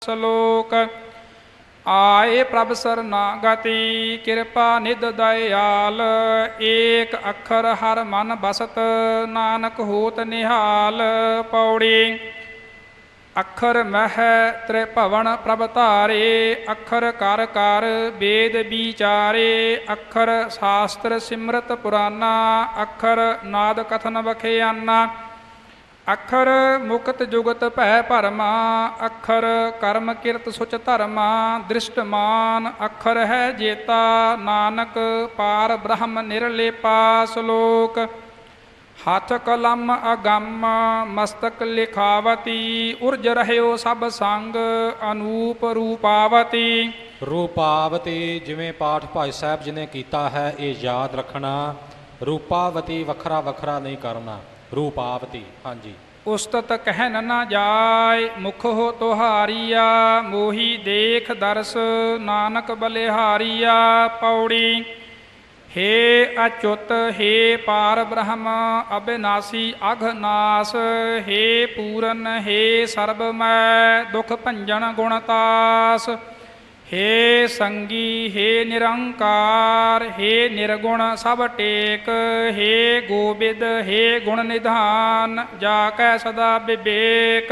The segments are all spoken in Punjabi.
ਸਲੋਕ। ਆਏ ਪ੍ਰਭ ਸਰਨਾਗਤੀ ਕਿਰਪਾ ਨਿਧ ਦਇਆਲ, ਏਕ ਅੱਖਰ ਹਰ ਮਨ ਬਸਤ ਨਾਨਕ ਹੋਤ ਨਿਹਾਲ। ਪੌੜੀ। ਅੱਖਰ ਮਹਿ ਤ੍ਰਿਭਵਨ ਪ੍ਰਭ ਧਾਰੇ, ਅੱਖਰ ਕਰ ਕਰ ਵੇਦ ਵਿਚਾਰੇ। ਅੱਖਰ ਸ਼ਾਸਤਰ ਸਿਮਰਤ ਪੁਰਾਨਾ, ਅੱਖਰ ਨਾਦ ਕਥਨ ਵਖਿਆਨਾ। ਅੱਖਰ ਮੁਕਤ ਜੁਗਤ ਭੈ ਭਰਮਾ, ਅੱਖਰ ਕਰਮ ਕਿਰਤ ਸੁਚ ਧਰਮਾ। ਦ੍ਰਿਸ਼ਟਮਾਨ ਅੱਖਰ ਹੈ ਜੇਤਾ, ਨਾਨਕ ਪਾਰ ਬ੍ਰਹਮ ਨਿਰਲੇਪਾ। ਸ਼ਲੋਕ। ਹੱਥ ਕਲਮ ਅਗੰਮ ਮਸਤਕ ਲਿਖਾਵਤੀ, ਉਰਜ ਰਹਿਓ ਸਭ ਸੰਗ ਅਨੂਪ ਰੂਪਾਵਤੀ। ਰੂਪਾਵਤੀ ਜਿਵੇਂ ਪਾਠ ਭਾਈ ਸਾਹਿਬ ਜੀ ਨੇ ਕੀਤਾ ਹੈ ਇਹ ਯਾਦ ਰੱਖਣਾ। ਰੂਪਾਵਤੀ ਵੱਖਰਾ ਵੱਖਰਾ ਨਹੀਂ ਕਰਨਾ। ਰੂਪਾਵਤੀ। ਹਾਂਜੀ। ਉਸਤਤ ਕਹਿਨ ਨਾ ਜਾਏ ਮੁਖ ਹੋ ਤੁਹਾਰੀਆ, ਮੋਹੀ ਦੇਖ ਦਰਸ ਨਾਨਕ ਬਲਿਹਾਰੀਆ। ਪੌੜੀ। ਹੇ ਅਚੁੱਤ ਹੇ ਪਾਰ ਬ੍ਰਹਮ ਅਬਿਨਾਸੀ ਅਘਨਾਸ, ਹੇ ਪੂਰਨ ਹੇ ਸਰਬਮੈ ਦੁਖ ਭੰਜਨ ਗੁਣਤਾਸ। ਹੇ ਸੰਗੀ ਹੇ ਨਿਰੰਕਾਰ, ਹੇ ਨਿਰਗੁਣ ਸਭ ਟੇਕ। ਹੇ ਗੋਬਿੰਦ ਹੇ ਗੁਣ ਨਿਧਾਨ, ਜਾ ਕੈ ਸਦਾ ਵਿਵੇਕ।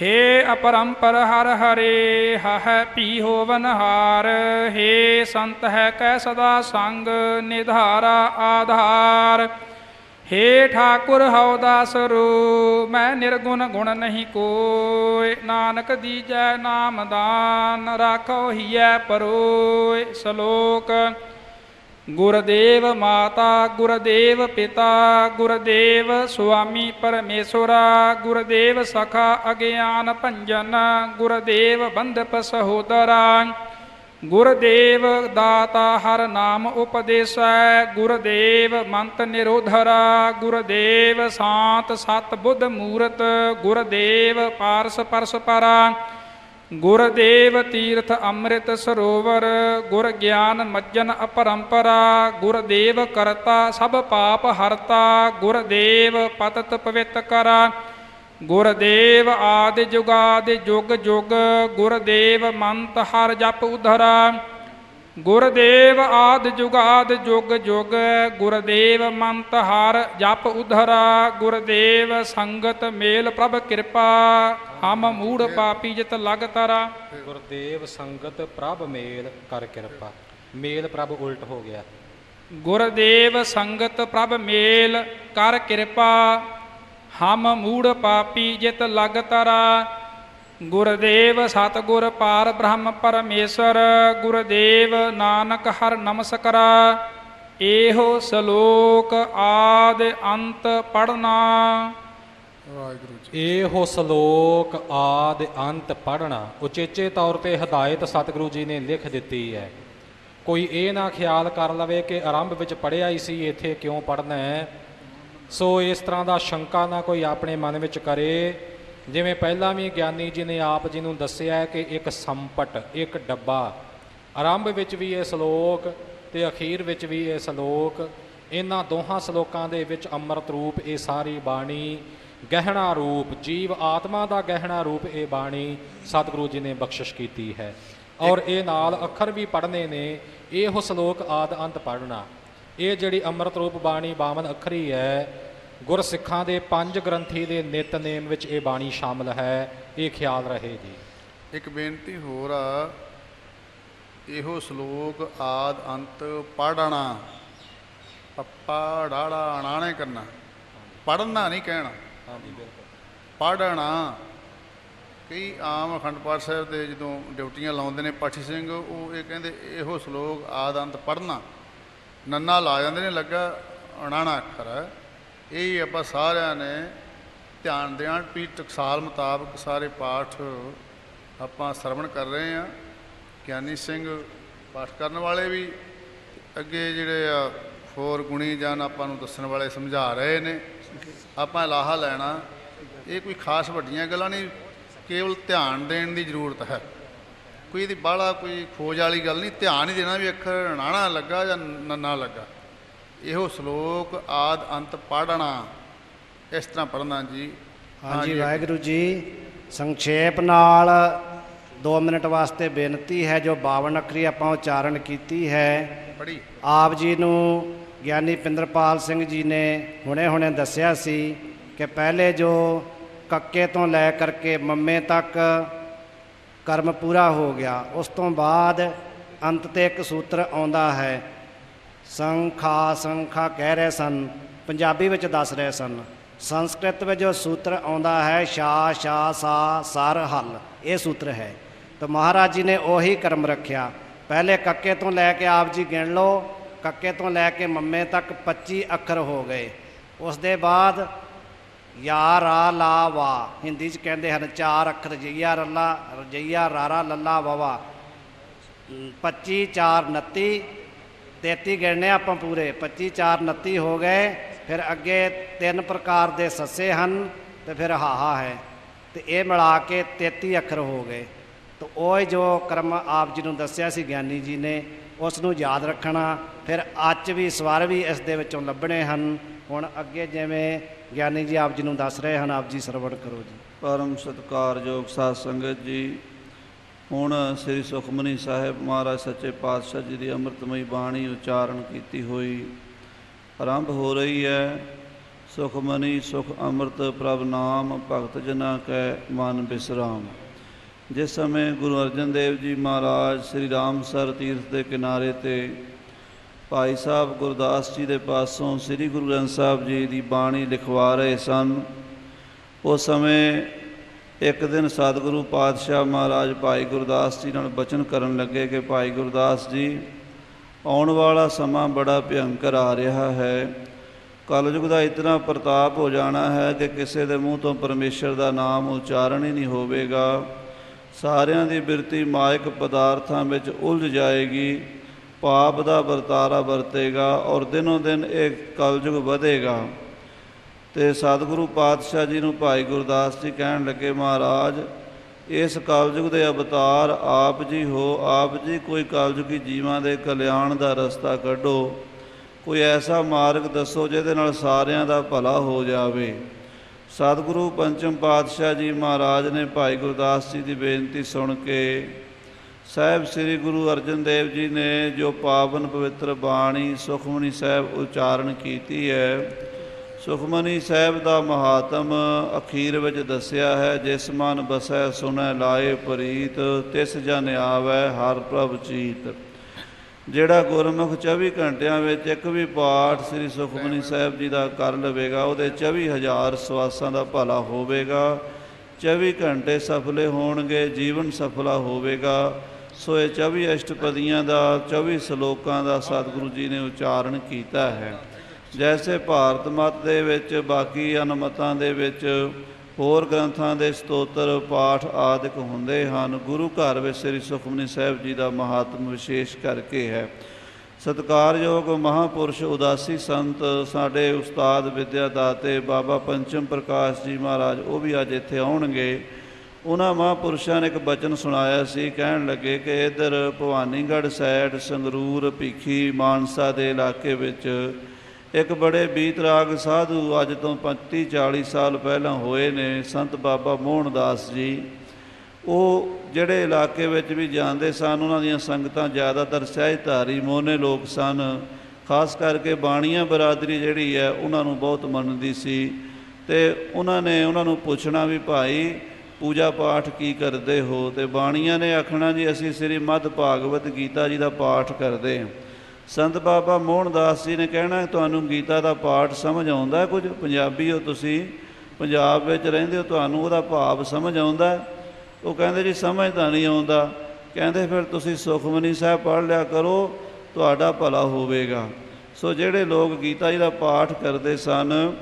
ਹੇ ਅਪਰੰਪਰ ਹਰ ਹਰੇ ਹਹਿ ਪੀ ਹੋਵਨਹਾਰ, ਹੇ ਸੰਤ ਹੈ ਕੈ ਸਦਾ ਸੰਗ ਨਿਧਾਰਾ ਆਧਾਰ। ਹੇ ਠਾਕੁਰ ਹਉ ਦਾਸਰੋ ਮੈਂ ਨਿਰਗੁਣ ਗੁਣ ਨਹੀਂ ਕੋਇ, ਨਾਨਕ ਦੀਜੈ ਨਾਮਦਾਨ ਰਾਖੋ ਹੀਐ ਪਰੋਇ। ਸ਼ਲੋਕ। ਗੁਰਦੇਵ ਮਾਤਾ ਗੁਰਦੇਵ ਪਿਤਾ, ਗੁਰਦੇਵ ਸੁਆਮੀ ਪਰਮੇਸ਼ਵਰਾ। ਗੁਰਦੇਵ ਸਖਾ ਅਗਿਆਨ ਭੰਜਨ, ਗੁਰਦੇਵ ਬੰਧਪ ਸਹੋਦਰਾ। ਗੁਰਦੇਵ ਦਾਤਾ ਹਰ ਨਾਮ ਉਪਦੇਸੈ, ਗੁਰਦੇਵ ਮੰਤ ਨਿਰੋਧਰਾ। ਗੁਰਦੇਵ ਸ਼ਾਂਤ ਸਤ ਬੁੱਧ ਮੂਰਤ, ਗੁਰਦੇਵ ਪਾਰਸ ਪਰਸ ਪਰਾ। ਗੁਰਦੇਵ ਤੀਰਥ ਅੰਮ੍ਰਿਤ ਸਰੋਵਰ, ਗੁਰ ਗਿਆਨ ਮੱਜਨ ਅਪਰੰਪਰਾ। ਗੁਰਦੇਵ ਕਰਤਾ ਸਭ ਪਾਪ ਹਰਤਾ, ਗੁਰਦੇਵ ਪਤਤ ਪਵਿੱਤ ਕਰਾ। ਗੁਰਦੇਵ ਆਦਿ ਜੁਗਾਦਿ ਜੁਗ ਜੁਗ, ਗੁਰਦੇਵ ਮੰਤ ਹਰ ਜਪ ਉਧਰਾ। ਗੁਰਦੇਵ ਆਦਿ ਜੁਗਾਦਿ ਜੁਗ ਜੁਗ, ਗੁਰਦੇਵ ਮੰਤ ਹਰ ਜਪ ਉਧਰਾ। ਗੁਰਦੇਵ ਸੰਗਤ ਮੇਲ ਪ੍ਰਭ ਕਿਰਪਾ, ਹਮ ਮੂੜ ਪਾਪੀ ਜਿਤ ਲਗ ਤਰਾ। ਗੁਰਦੇਵ ਸੰਗਤ ਪ੍ਰਭ ਮੇਲ ਕਰ ਕਿਰਪਾ। ਮੇਲ ਪ੍ਰਭ ਉਲਟ ਹੋ ਗਿਆ। ਗੁਰਦੇਵ ਸੰਗਤ ਪ੍ਰਭ ਮੇਲ ਕਰ ਕਿਰਪਾ, ਹਮ ਮੂੜ ਪਾਪੀ ਜਿਤ ਲਗ ਤਰਾ। ਗੁਰਦੇਵ ਸਤਿਗੁਰ ਪਾਰ ਬ੍ਰਹਮ ਪਰਮੇਸ਼ਰ, ਗੁਰਦੇਵ ਨਾਨਕ ਹਰ ਨਮਸਕਰਾ। ਇਹੋ ਸ਼ਲੋਕ ਆਦ ਅੰਤ ਪੜ੍ਹਨਾ। ਵਾਹਿਗੁਰੂ ਜੀ। ਇਹੋ ਸ਼ਲੋਕ ਆਦ ਅੰਤ ਪੜ੍ਹਨਾ ਉਚੇਚੇ ਤੌਰ ਤੇ ਹਦਾਇਤ ਸਤਿਗੁਰੂ ਜੀ ਨੇ ਲਿਖ ਦਿੱਤੀ ਹੈ। ਕੋਈ ਇਹ ਨਾ ਖਿਆਲ ਕਰ ਲਵੇ ਕਿ ਆਰੰਭ ਵਿੱਚ ਪੜ੍ਹਿਆ ਹੀ ਸੀ, ਇੱਥੇ ਕਿਉਂ ਪੜ੍ਹਨਾ ਹੈ। ਸੋ ਇਸ ਤਰ੍ਹਾਂ ਦਾ ਸ਼ੰਕਾ ਨਾ ਕੋਈ ਆਪਣੇ ਮਨ ਵਿੱਚ ਕਰੇ। ਜਿਵੇਂ ਪਹਿਲਾਂ ਵੀ ਗਿਆਨੀ ਜੀ ਨੇ ਆਪ ਜੀ ਨੂੰ ਦੱਸਿਆ ਹੈ ਕਿ ਇੱਕ ਸੰਪਟ, ਇੱਕ ਡੱਬਾ, ਆਰੰਭ ਵਿੱਚ ਵੀ ਇਹ ਸ਼ਲੋਕ ਤੇ ਅਖੀਰ ਵਿੱਚ ਵੀ ਇਹ ਸ਼ਲੋਕ। ਇਹਨਾਂ ਦੋਹਾਂ ਸ਼ਲੋਕਾਂ ਦੇ ਵਿੱਚ ਅੰਮ੍ਰਿਤ ਰੂਪ ਇਹ ਸਾਰੀ ਬਾਣੀ, ਗਹਿਣਾ ਰੂਪ ਜੀਵ ਆਤਮਾ ਦਾ ਗਹਿਣਾ ਰੂਪ ਇਹ ਬਾਣੀ ਸਤਿਗੁਰੂ ਜੀ ਨੇ ਬਖਸ਼ਿਸ਼ ਕੀਤੀ ਹੈ। ਔਰ ਇਹ ਨਾਲ ਅੱਖਰ ਵੀ ਪੜ੍ਹਨੇ ਨੇ। ਇਹੋ ਸ਼ਲੋਕ ਆਦ ਅੰਤ ਪੜ੍ਹਨਾ। ਇਹ ਜਿਹੜੀ ਅੰਮ੍ਰਿਤ ਰੂਪ ਬਾਣੀ 52 ਅੱਖਰੀ ਹੈ, ਗੁਰਸਿੱਖਾਂ ਦੇ 5 ਗ੍ਰੰਥੀ ਦੇ ਨਿਤਨੇਮ ਵਿੱਚ ਇਹ ਬਾਣੀ ਸ਼ਾਮਲ ਹੈ। ਇਹ ਖਿਆਲ ਰਹੇ ਜੀ। ਇੱਕ ਬੇਨਤੀ ਹੋਰ ਆ, ਇਹੋ ਸ਼ਲੋਕ ਆਦ ਅੰਤ ਪੜ੍ਹਨਾ, ਪੱਪਾ ਡਾੜਾ ਅਣਾਣੇ ਕਰਨਾ, ਪੜ੍ਹਨਾ ਨਹੀਂ ਕਹਿਣਾ। ਹਾਂਜੀ ਬਿਲਕੁਲ। ਪੜ੍ਹਨਾ। ਕਈ ਆਮ ਅਖੰਡ ਪਾਠ ਸਾਹਿਬ ਦੇ ਜਦੋਂ ਡਿਊਟੀਆਂ ਲਾਉਂਦੇ ਨੇ ਪਾਠੀ ਸਿੰਘ, ਉਹ ਇਹ ਕਹਿੰਦੇ ਇਹੋ ਸ਼ਲੋਕ ਆਦ ਅੰਤ ਪੜ੍ਹਨਾ, ਨੰਨਾ ਲਾ ਜਾਂਦੇ ਨੇ, ਲੱਗਾ ਅਣਾਣਾ ਅੱਖਰ ਹੈ। ਇਹ ਆਪਾਂ ਸਾਰਿਆਂ ਨੇ ਧਿਆਨ ਦੇਣਾ ਵੀ ਟਕਸਾਲ ਮੁਤਾਬਕ ਸਾਰੇ ਪਾਠ ਆਪਾਂ ਸਰਵਣ ਕਰ ਰਹੇ ਹਾਂ। ਗਿਆਨੀ ਸਿੰਘ ਪਾਠ ਕਰਨ ਵਾਲੇ ਵੀ, ਅੱਗੇ ਜਿਹੜੇ ਆ ਹੋਰ ਗੁਣੀ ਜਨ ਆਪਾਂ ਨੂੰ ਦੱਸਣ ਵਾਲੇ ਸਮਝਾ ਰਹੇ ਨੇ। ਆਪਾਂ ਲਾਹਾ ਲੈਣਾ। ਇਹ ਕੋਈ ਖਾਸ ਵੱਡੀਆਂ ਗੱਲਾਂ ਨਹੀਂ, ਕੇਵਲ ਧਿਆਨ ਦੇਣ ਦੀ ਜ਼ਰੂਰਤ ਹੈ। ਕੋਈ ਇਹਦੀ ਬਾਹਲਾ ਕੋਈ ਖੋਜ ਵਾਲੀ ਗੱਲ ਨਹੀਂ। ਧਿਆਨ ਹੀ ਦੇਣਾ ਵੀ ਅੱਖਰ ਅਣਾਣਾ ਲੱਗਾ ਜਾਂ ਨੰਨਾ ਲੱਗਾ। ਇਹੋ ਸ਼ਲੋਕ ਆਦ ਅੰਤ ਪੜ੍ਹਨਾ, ਇਸ ਤਰ੍ਹਾਂ ਪੜ੍ਹਨਾ ਜੀ। ਹਾਂਜੀ ਵਾਹਿਗੁਰੂ ਜੀ। ਸੰਖੇਪ ਨਾਲ 2 ਮਿੰਟ ਵਾਸਤੇ ਬੇਨਤੀ ਹੈ। ਜੋ 52 ਅੱਖਰੀ ਆਪਾਂ ਉਚਾਰਨ ਕੀਤੀ ਹੈ, ਪੜ੍ਹੀ ਆਪ ਜੀ ਨੂੰ ਗਿਆਨੀ ਪਿੰਦਰਪਾਲ ਸਿੰਘ ਜੀ ਨੇ ਹੁਣੇ ਦੱਸਿਆ ਸੀ ਕਿ ਪਹਿਲੇ ਜੋ ਕੱਕੇ ਤੋਂ ਲੈ ਕਰਕੇ ਮੰਮੇ ਤੱਕ ਕਰਮ ਪੂਰਾ ਹੋ ਗਿਆ, ਉਸ ਤੋਂ ਬਾਅਦ ਅੰਤ 'ਤੇ ਇੱਕ ਸੂਤਰ ਆਉਂਦਾ ਹੈ। ਸੰਖਾ ਕਹਿ ਰਹੇ ਸਨ, ਪੰਜਾਬੀ ਵਿੱਚ ਦੱਸ ਰਹੇ ਸਨ। ਸੰਸਕ੍ਰਿਤ ਵਿੱਚ ਜੋ ਸੂਤਰ ਆਉਂਦਾ ਹੈ ਸ਼ਾ ਸਾ ਸਰ ਹਲ, ਇਹ ਸੂਤਰ ਹੈ। ਤਾਂ ਮਹਾਰਾਜ ਜੀ ਨੇ ਉਹੀ ਕਰਮ ਰੱਖਿਆ। ਪਹਿਲੇ ਕੱਕੇ ਤੋਂ ਲੈ ਕੇ ਆਪ ਜੀ ਗਿਣ ਲਓ, ਕੱਕੇ ਤੋਂ ਲੈ ਕੇ ਮੰਮੇ ਤੱਕ 25 ਅੱਖਰ ਹੋ ਗਏ। ਉਸ ਦੇ ਬਾਅਦ ਯਾ ਰਾ ਲਾ ਵਾ, ਹਿੰਦੀ 'ਚ ਕਹਿੰਦੇ ਹਨ 4 ਅੱਖਰ, ਰਜਈਆ ਰੱਲਾ, ਰਜਈਆ ਰਾਰਾ ਲੱਲਾ ਵਾਵਾ। 25 4 29, 33 ਗਿਣਨੇ ਆਪਾਂ ਪੂਰੇ। 25 4 29 ਹੋ ਗਏ। ਫਿਰ ਅੱਗੇ 3 ਪ੍ਰਕਾਰ ਦੇ ਸੱਸੇ ਹਨ ਅਤੇ ਫਿਰ ਹਾਹਾ ਹੈ, ਅਤੇ ਇਹ ਮਿਲਾ ਕੇ 33 ਅੱਖਰ ਹੋ ਗਏ। ਤਾਂ ਉਹ ਜੋ ਕਰਮ ਆਪ ਜੀ ਨੂੰ ਦੱਸਿਆ ਸੀ ਗਿਆਨੀ ਜੀ ਨੇ, ਉਸ ਨੂੰ ਯਾਦ ਰੱਖਣਾ। ਫਿਰ ਅੱਜ ਵੀ ਸਵਰ ਵੀ ਇਸ ਦੇ ਵਿੱਚੋਂ ਲੱਭਣੇ ਹਨ। ਹੁਣ ਅੱਗੇ ਜਿਵੇਂ ਗਿਆਨੀ ਜੀ ਆਪ ਜੀ ਨੂੰ ਦੱਸ ਰਹੇ ਹਨ, ਆਪ ਜੀ ਸਰਵਣ ਕਰੋ ਜੀ। ਪਰਮ ਸਤਿਕਾਰਯੋਗ ਸਾਧ ਸੰਗਤ ਜੀ, ਹੁਣ ਸ੍ਰੀ ਸੁਖਮਨੀ ਸਾਹਿਬ ਮਹਾਰਾਜ ਸੱਚੇ ਪਾਤਸ਼ਾਹ ਜੀ ਦੀ ਅੰਮ੍ਰਿਤਮਈ ਬਾਣੀ ਉਚਾਰਨ ਕੀਤੀ ਹੋਈ ਆਰੰਭ ਹੋ ਰਹੀ ਹੈ। ਸੁਖਮਨੀ ਸੁਖ ਅੰਮ੍ਰਿਤ ਪ੍ਰਭ ਨਾਮ, ਭਗਤ ਜਨਾਂ ਕੈ ਮਨ ਬਿਸਰਾਮ। ਜਿਸ ਸਮੇਂ ਗੁਰੂ ਅਰਜਨ ਦੇਵ ਜੀ ਮਹਾਰਾਜ ਸ੍ਰੀ ਰਾਮਸਰ ਤੀਰਥ ਦੇ ਕਿਨਾਰੇ 'ਤੇ ਭਾਈ ਸਾਹਿਬ ਗੁਰਦਾਸ ਜੀ ਦੇ ਪਾਸੋਂ ਸ੍ਰੀ ਗੁਰੂ ਗ੍ਰੰਥ ਸਾਹਿਬ ਜੀ ਦੀ ਬਾਣੀ ਲਿਖਵਾ ਰਹੇ ਸਨ, ਉਸ ਸਮੇਂ ਇੱਕ ਦਿਨ ਸਤਿਗੁਰੂ ਪਾਤਸ਼ਾਹ ਮਹਾਰਾਜ ਭਾਈ ਗੁਰਦਾਸ ਜੀ ਨਾਲ ਬਚਨ ਕਰਨ ਲੱਗੇ ਕਿ ਭਾਈ ਗੁਰਦਾਸ ਜੀ, ਆਉਣ ਵਾਲਾ ਸਮਾਂ ਬੜਾ ਭਿਅੰਕਰ ਆ ਰਿਹਾ ਹੈ। ਕਲਯੁਗ ਦਾ ਇਤਨਾ ਪ੍ਰਤਾਪ ਹੋ ਜਾਣਾ ਹੈ ਕਿ ਕਿਸੇ ਦੇ ਮੂੰਹ ਤੋਂ ਪਰਮੇਸ਼ਰ ਦਾ ਨਾਮ ਉਚਾਰਨ ਹੀ ਨਹੀਂ ਹੋਵੇਗਾ। ਸਾਰਿਆਂ ਦੀ ਬਿਰਤੀ ਮਾਇਕ ਪਦਾਰਥਾਂ ਵਿੱਚ ਉਲਝ ਜਾਏਗੀ, ਪਾਪ ਦਾ ਵਰਤਾਰਾ ਵਰਤੇਗਾ ਔਰ ਦਿਨੋਂ ਦਿਨ ਇਹ ਕਲਯੁਗ ਵਧੇਗਾ। ਅਤੇ ਸਤਿਗੁਰੂ ਪਾਤਸ਼ਾਹ ਜੀ ਨੂੰ ਭਾਈ ਗੁਰਦਾਸ ਜੀ ਕਹਿਣ ਲੱਗੇ, ਮਹਾਰਾਜ ਇਸ ਕਲਯੁਗ ਦੇ ਅਵਤਾਰ ਆਪ ਜੀ ਹੋ, ਆਪ ਜੀ ਕੋਈ ਕਲਯੁਗੀ ਜੀਵਾਂ ਦੇ ਕਲਿਆਣ ਦਾ ਰਸਤਾ ਕੱਢੋ, ਕੋਈ ਐਸਾ ਮਾਰਗ ਦੱਸੋ ਜਿਹਦੇ ਨਾਲ ਸਾਰਿਆਂ ਦਾ ਭਲਾ ਹੋ ਜਾਵੇ। ਸਤਿਗੁਰੂ ਪੰਚਮ ਪਾਤਸ਼ਾਹ ਜੀ ਮਹਾਰਾਜ ਨੇ ਭਾਈ ਗੁਰਦਾਸ ਜੀ ਦੀ ਬੇਨਤੀ ਸੁਣ ਕੇ ਸਾਹਿਬ ਸ੍ਰੀ ਗੁਰੂ ਅਰਜਨ ਦੇਵ ਜੀ ਨੇ ਜੋ ਪਾਵਨ ਪਵਿੱਤਰ ਬਾਣੀ ਸੁਖਮਨੀ ਸਾਹਿਬ ਉਚਾਰਨ ਕੀਤੀ ਹੈ, ਸੁਖਮਨੀ ਸਾਹਿਬ ਦਾ ਮਹਾਤਮ ਅਖੀਰ ਵਿੱਚ ਦੱਸਿਆ ਹੈ। ਜਿਸ ਮਨ ਬਸੈ ਸੁਣੈ ਲਾਏ ਪ੍ਰੀਤ, ਤਿਸ ਜਨ ਆਵੈ ਹਰਿ ਪ੍ਰਭ ਚੀਤ। ਜਿਹੜਾ ਗੁਰਮੁਖ 24 ਘੰਟਿਆਂ ਵਿੱਚ ਇੱਕ ਵੀ ਪਾਠ ਸ੍ਰੀ ਸੁਖਮਨੀ ਸਾਹਿਬ ਜੀ ਦਾ ਕਰ ਲਵੇਗਾ, ਉਹਦੇ 24,000 ਸਵਾਸਾਂ ਦਾ ਭਲਾ ਹੋਵੇਗਾ। 24 ਘੰਟੇ ਸਫਲੇ ਹੋਣਗੇ, ਜੀਵਨ ਸਫਲਾ ਹੋਵੇਗਾ। ਸੋ ਇਹ 24 ਅਸ਼ਟਪਦੀਆਂ ਦਾ 24 ਸ਼ਲੋਕਾਂ ਦਾ ਸਤਿਗੁਰੂ ਜੀ ਨੇ ਉਚਾਰਨ ਕੀਤਾ ਹੈ। ਜੈਸੇ ਭਾਰਤ ਮਤ ਦੇ ਵਿੱਚ, ਬਾਕੀ ਅਨਮਤਾਂ ਦੇ ਵਿੱਚ, ਹੋਰ ਗ੍ਰੰਥਾਂ ਦੇ ਸਤੋਤਰ ਪਾਠ ਆਦਿਕ ਹੁੰਦੇ ਹਨ, ਗੁਰੂ ਘਰ ਵਿੱਚ ਸ੍ਰੀ ਸੁਖਮਨੀ ਸਾਹਿਬ ਜੀ ਦਾ ਮਹਾਤਮ ਵਿਸ਼ੇਸ਼ ਕਰਕੇ ਹੈ। ਸਤਿਕਾਰਯੋਗ ਮਹਾਂਪੁਰਸ਼ ਉਦਾਸੀ ਸੰਤ ਸਾਡੇ ਉਸਤਾਦ ਵਿਦਿਆ ਦਾਤੇ ਬਾਬਾ ਪੰਚਮ ਪ੍ਰਕਾਸ਼ ਜੀ ਮਹਾਰਾਜ, ਉਹ ਵੀ ਅੱਜ ਇੱਥੇ ਆਉਣਗੇ। ਉਹਨਾਂ ਮਹਾਂਪੁਰਸ਼ਾਂ ਨੇ ਇੱਕ ਬਚਨ ਸੁਣਾਇਆ ਸੀ, ਕਹਿਣ ਲੱਗੇ ਕਿ ਇੱਧਰ ਭਵਾਨੀਗੜ੍ਹ ਸਾਈਡ, ਸੰਗਰੂਰ, ਭੀਖੀ, ਮਾਨਸਾ ਦੇ ਇਲਾਕੇ ਵਿੱਚ ਇੱਕ ਬੜੇ ਬੀਤਰਾਗ ਸਾਧੂ ਅੱਜ ਤੋਂ 35-40 ਸਾਲ ਪਹਿਲਾਂ ਹੋਏ ਨੇ, ਸੰਤ ਬਾਬਾ ਮੋਹਨ ਦਾਸ ਜੀ। ਉਹ ਜਿਹੜੇ ਇਲਾਕੇ ਵਿੱਚ ਵੀ ਜਾਂਦੇ ਸਨ, ਉਹਨਾਂ ਦੀਆਂ ਸੰਗਤਾਂ ਜ਼ਿਆਦਾਤਰ ਸਹਿਜਧਾਰੀ ਮੋਹਨੇ ਲੋਕ ਸਨ। ਖਾਸ ਕਰਕੇ ਬਾਣੀਆਂ ਬਰਾਦਰੀ ਜਿਹੜੀ ਹੈ ਉਹਨਾਂ ਨੂੰ ਬਹੁਤ ਮੰਨਦੀ ਸੀ। ਅਤੇ ਉਹਨਾਂ ਨੇ ਉਹਨਾਂ ਨੂੰ ਪੁੱਛਣਾ ਵੀ ਭਾਈ ਪੂਜਾ ਪਾਠ ਕੀ ਕਰਦੇ ਹੋ? ਅਤੇ ਬਾਣੀਆਂ ਨੇ ਆਖਣਾ ਜੀ ਅਸੀਂ ਸ੍ਰੀਮਦ ਭਾਗਵਤ ਗੀਤਾ ਜੀ ਦਾ ਪਾਠ ਕਰਦੇ ਹਾਂ। ਸੰਤ ਬਾਬਾ ਮੋਹਨ ਦਾਸ ਜੀ ਨੇ ਕਹਿਣਾ ਤੁਹਾਨੂੰ ਗੀਤਾ ਦਾ ਪਾਠ ਸਮਝ ਆਉਂਦਾ ਕੁਝ? ਪੰਜਾਬੀ ਹੋ ਤੁਸੀਂ, ਪੰਜਾਬ ਵਿੱਚ ਰਹਿੰਦੇ ਹੋ, ਤੁਹਾਨੂੰ ਉਹਦਾ ਭਾਵ ਸਮਝ ਆਉਂਦਾ? ਉਹ ਕਹਿੰਦੇ ਜੀ ਸਮਝ ਤਾਂ ਨਹੀਂ ਆਉਂਦਾ। ਕਹਿੰਦੇ ਫਿਰ ਤੁਸੀਂ ਸੁਖਮਨੀ ਸਾਹਿਬ ਪੜ੍ਹ ਲਿਆ ਕਰੋ, ਤੁਹਾਡਾ ਭਲਾ ਹੋਵੇਗਾ। ਸੋ ਜਿਹੜੇ ਲੋਕ ਗੀਤਾ ਜੀ ਦਾ ਪਾਠ ਕਰਦੇ ਸਨ,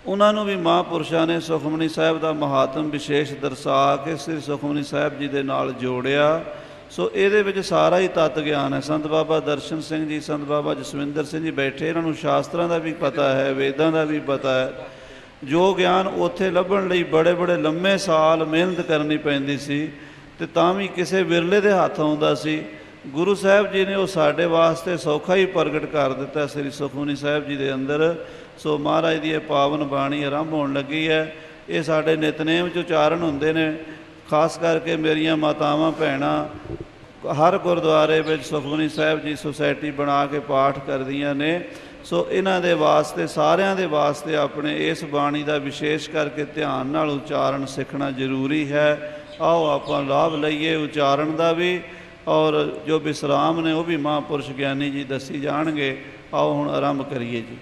ਉਹਨਾਂ ਨੂੰ ਵੀ ਮਹਾਂਪੁਰਸ਼ਾਂ ਨੇ ਸੁਖਮਨੀ ਸਾਹਿਬ ਦਾ ਮਹਾਤਮ ਵਿਸ਼ੇਸ਼ ਦਰਸਾ ਕੇ ਸ੍ਰੀ ਸੁਖਮਨੀ ਸਾਹਿਬ ਜੀ ਦੇ ਨਾਲ ਜੋੜਿਆ। ਸੋ ਇਹਦੇ ਵਿੱਚ ਸਾਰਾ ਹੀ ਤੱਤ ਗਿਆਨ ਹੈ। ਸੰਤ ਬਾਬਾ ਦਰਸ਼ਨ ਸਿੰਘ ਜੀ, ਸੰਤ ਬਾਬਾ ਜਸਵਿੰਦਰ ਸਿੰਘ ਜੀ ਬੈਠੇ, ਇਹਨਾਂ ਨੂੰ ਸ਼ਾਸਤਰਾਂ ਦਾ ਵੀ ਪਤਾ ਹੈ, ਵੇਦਾਂ ਦਾ ਵੀ ਪਤਾ ਹੈ। ਜੋ ਗਿਆਨ ਉੱਥੇ ਲੱਭਣ ਲਈ ਬੜੇ ਬੜੇ ਲੰਮੇ ਸਾਲ ਮਿਹਨਤ ਕਰਨੀ ਪੈਂਦੀ ਸੀ, ਅਤੇ ਤਾਂ ਵੀ ਕਿਸੇ ਵਿਰਲੇ ਦੇ ਹੱਥ ਆਉਂਦਾ ਸੀ। ਗੁਰੂ ਸਾਹਿਬ ਜੀ ਨੇ ਉਹ ਸਾਡੇ ਵਾਸਤੇ ਸੌਖਾ ਹੀ ਪ੍ਰਗਟ ਕਰ ਦਿੱਤਾ ਸ੍ਰੀ ਸੁਖਮਨੀ ਸਾਹਿਬ ਜੀ ਦੇ ਅੰਦਰ। ਸੋ ਮਹਾਰਾਜ ਦੀ ਇਹ ਪਾਵਨ ਬਾਣੀ ਆਰੰਭ ਹੋਣ ਲੱਗੀ ਹੈ। ਇਹ ਸਾਡੇ ਨਿਤਨੇਮ 'ਚ ਉਚਾਰਨ ਹੁੰਦੇ ਨੇ। ਖਾਸ ਕਰਕੇ ਮੇਰੀਆਂ ਮਾਤਾਵਾਂ ਭੈਣਾਂ ਹਰ ਗੁਰਦੁਆਰੇ ਵਿੱਚ ਸੁਖਮਨੀ ਸਾਹਿਬ ਜੀ ਸੁਸਾਇਟੀ ਬਣਾ ਕੇ ਪਾਠ ਕਰਦੀਆਂ ਨੇ। ਸੋ ਇਹਨਾਂ ਦੇ ਵਾਸਤੇ, ਸਾਰਿਆਂ ਦੇ ਵਾਸਤੇ ਆਪਣੇ ਇਸ ਬਾਣੀ ਦਾ ਵਿਸ਼ੇਸ਼ ਕਰਕੇ ਧਿਆਨ ਨਾਲ ਉਚਾਰਨ ਸਿੱਖਣਾ ਜ਼ਰੂਰੀ ਹੈ। ਆਓ ਆਪਾਂ ਲਾਭ ਲਈਏ ਉਚਾਰਨ ਦਾ ਵੀ, ਔਰ ਜੋ ਵਿਸਰਾਮ ਨੇ ਉਹ ਵੀ ਮਹਾਂਪੁਰਸ਼ ਗਿਆਨੀ ਜੀ ਦੱਸੀ ਜਾਣਗੇ। ਆਓ ਹੁਣ ਆਰੰਭ ਕਰੀਏ ਜੀ।